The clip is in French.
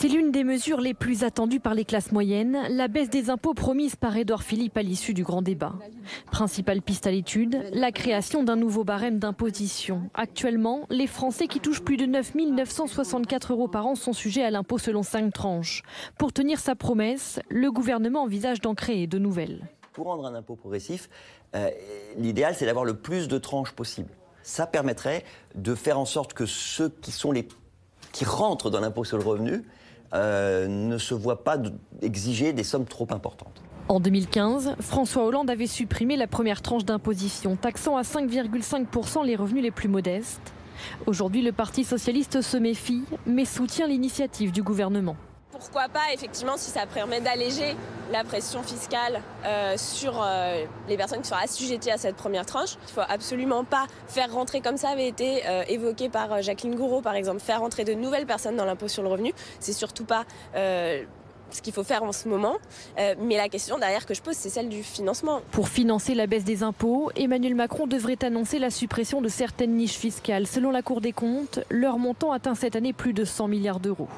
C'est l'une des mesures les plus attendues par les classes moyennes, la baisse des impôts promise par Édouard Philippe à l'issue du grand débat. Principale piste à l'étude, la création d'un nouveau barème d'imposition. Actuellement, les Français qui touchent plus de 9 964 € par an sont sujets à l'impôt selon 5 tranches. Pour tenir sa promesse, le gouvernement envisage d'en créer de nouvelles. Pour rendre un impôt progressif, l'idéal c'est d'avoir le plus de tranches possible. Ça permettrait de faire en sorte que ceux qui rentrent dans l'impôt sur le revenu ne se voient pas exiger des sommes trop importantes. En 2015, François Hollande avait supprimé la première tranche d'imposition, taxant à 5,5 % les revenus les plus modestes. Aujourd'hui, le Parti socialiste se méfie, mais soutient l'initiative du gouvernement. Pourquoi pas, effectivement, si ça permet d'alléger la pression fiscale sur les personnes qui sont assujetties à cette première tranche. Il ne faut absolument pas faire rentrer, comme ça avait été évoqué par Jacqueline Gourault, par exemple, faire rentrer de nouvelles personnes dans l'impôt sur le revenu. C'est surtout pas ce qu'il faut faire en ce moment. Mais la question derrière que je pose, c'est celle du financement. Pour financer la baisse des impôts, Emmanuel Macron devrait annoncer la suppression de certaines niches fiscales. Selon la Cour des comptes, leur montant atteint cette année plus de 100 milliards d'euros.